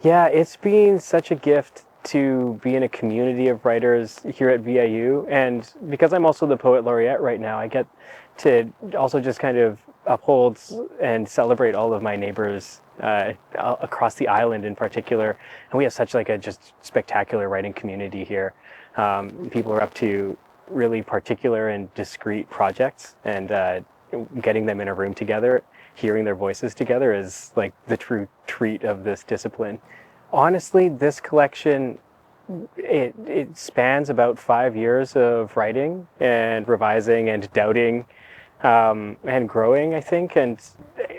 Yeah, it's been such a gift to be in a community of writers here at VIU. And because I'm also the Poet Laureate right now, I get to also just kind of uphold and celebrate all of my neighbors across the island in particular. And we have such like a just spectacular writing community here. People are up to really particular and discrete projects, and getting them in a room together, hearing their voices together is like the true treat of this discipline. Honestly, this collection it spans about 5 years of writing and revising and doubting and growing, I think. And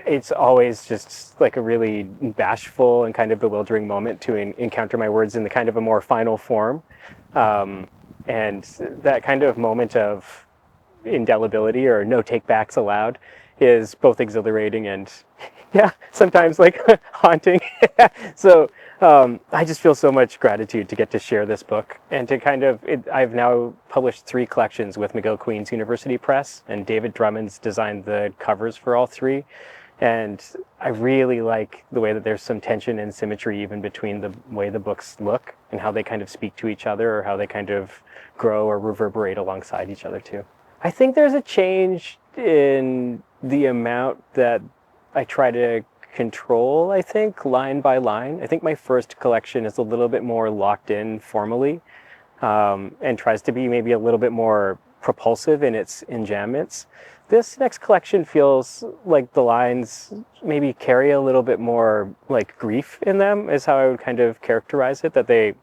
it's always just like a really bashful and kind of bewildering moment to encounter my words in the kind of a more final form. Um, and that kind of moment of indelibility or no takebacks allowed is both exhilarating and yeah, sometimes like haunting. So I just feel so much gratitude to get to share this book and to I've now published 3 collections with McGill-Queen's University Press, and David Drummond's designed the covers for all 3. And I really like the way that there's some tension and symmetry even between the way the books look and how they kind of speak to each other, or how they kind of grow or reverberate alongside each other too. I think there's a change in the amount that I try to control, I think, line by line. I think my first collection is a little bit more locked in formally, and tries to be maybe a little bit more propulsive in its enjambments. This next collection feels like the lines maybe carry a little bit more like grief in them, is how I would kind of characterize it, that they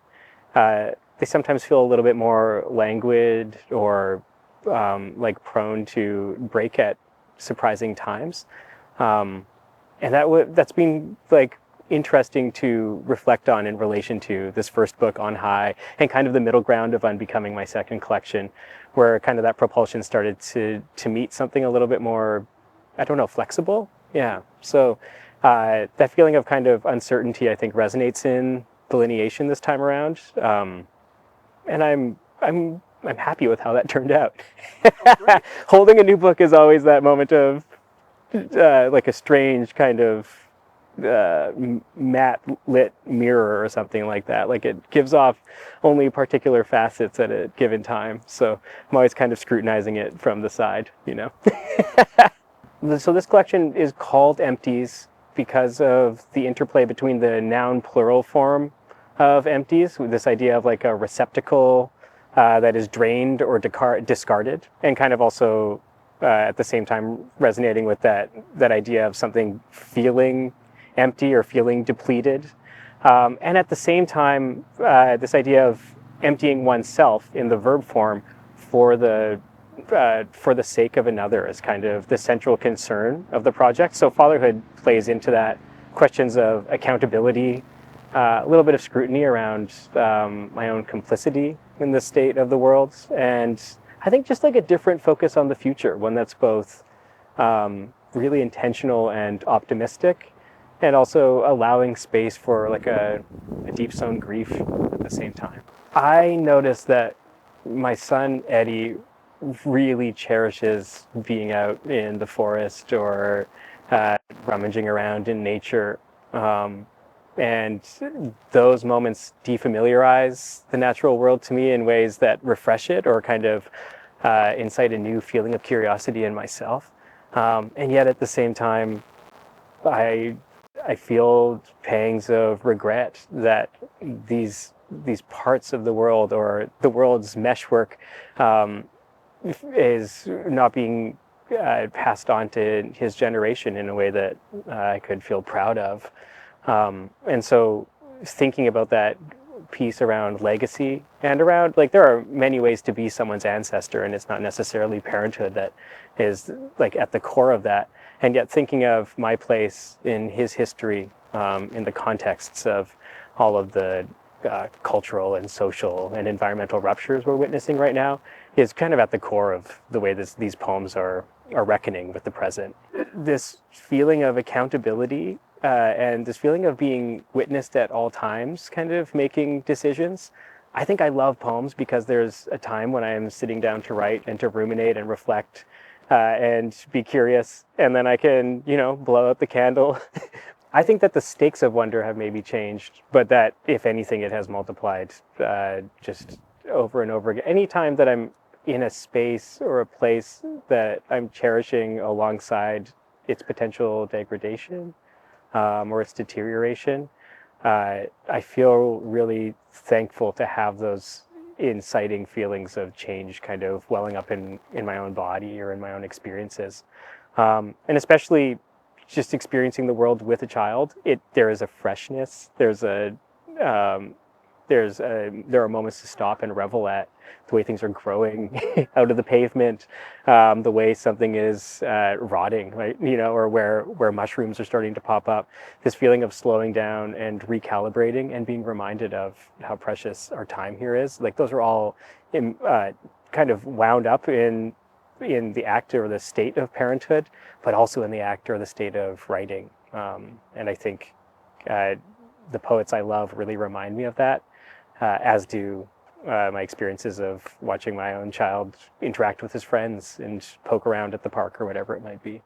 sometimes feel a little bit more languid or like prone to break at surprising times. And that's been like interesting to reflect on in relation to this first book, On High, and kind of the middle ground of Unbecoming, my second collection, where kind of that propulsion started to meet something a little bit more, I don't know, flexible. Yeah. So that feeling of kind of uncertainty, I think, resonates in delineation this time around. And I'm happy with how that turned out. Holding a new book is always that moment of like a strange kind of matte lit mirror or something like that. Like it gives off only particular facets at a given time. So I'm always kind of scrutinizing it from the side, you know. So this collection is called Empties because of the interplay between the noun plural form of empties, with this idea of like a receptacle that is drained or discarded, and kind of also at the same time resonating with that idea of something feeling empty or feeling depleted. And at the same time, this idea of emptying oneself in the verb form for the sake of another is kind of the central concern of the project. So fatherhood plays into that, questions of accountability, a little bit of scrutiny around my own complicity in the state of the world, and I think just like a different focus on the future, one that's both really intentional and optimistic, and also allowing space for like a deep sown grief at the same time. I noticed that my son Eddie really cherishes being out in the forest or rummaging around in nature. And those moments defamiliarize the natural world to me in ways that refresh it or kind of incite a new feeling of curiosity in myself. And yet at the same time, I feel pangs of regret that these parts of the world or the world's meshwork is not being passed on to his generation in a way that I could feel proud of. And so thinking about that piece around legacy and around, like, there are many ways to be someone's ancestor, and it's not necessarily parenthood that is like at the core of that. And yet thinking of my place in his history, in the contexts of all of the cultural and social and environmental ruptures we're witnessing right now is kind of at the core of the way these poems are reckoning with the present. This feeling of accountability and this feeling of being witnessed at all times, kind of making decisions. I think I love poems because there's a time when I am sitting down to write and to ruminate and reflect and be curious, and then I can, blow out the candle, I think that the stakes of wonder have maybe changed, but that if anything, it has multiplied just over and over again. Anytime that I'm in a space or a place that I'm cherishing alongside its potential degradation or its deterioration, I feel really thankful to have those inciting feelings of change kind of welling up in my own body or in my own experiences. And especially just experiencing the world with a child, there is a freshness. Um, there are moments to stop and revel at the way things are growing out of the pavement, the way something is rotting, right? Or where mushrooms are starting to pop up. This feeling of slowing down and recalibrating and being reminded of how precious our time here is. Like those are all kind of wound up in the act or the state of parenthood, but also in the act or the state of writing. And I think the poets I love really remind me of that, as do my experiences of watching my own child interact with his friends and poke around at the park or whatever it might be.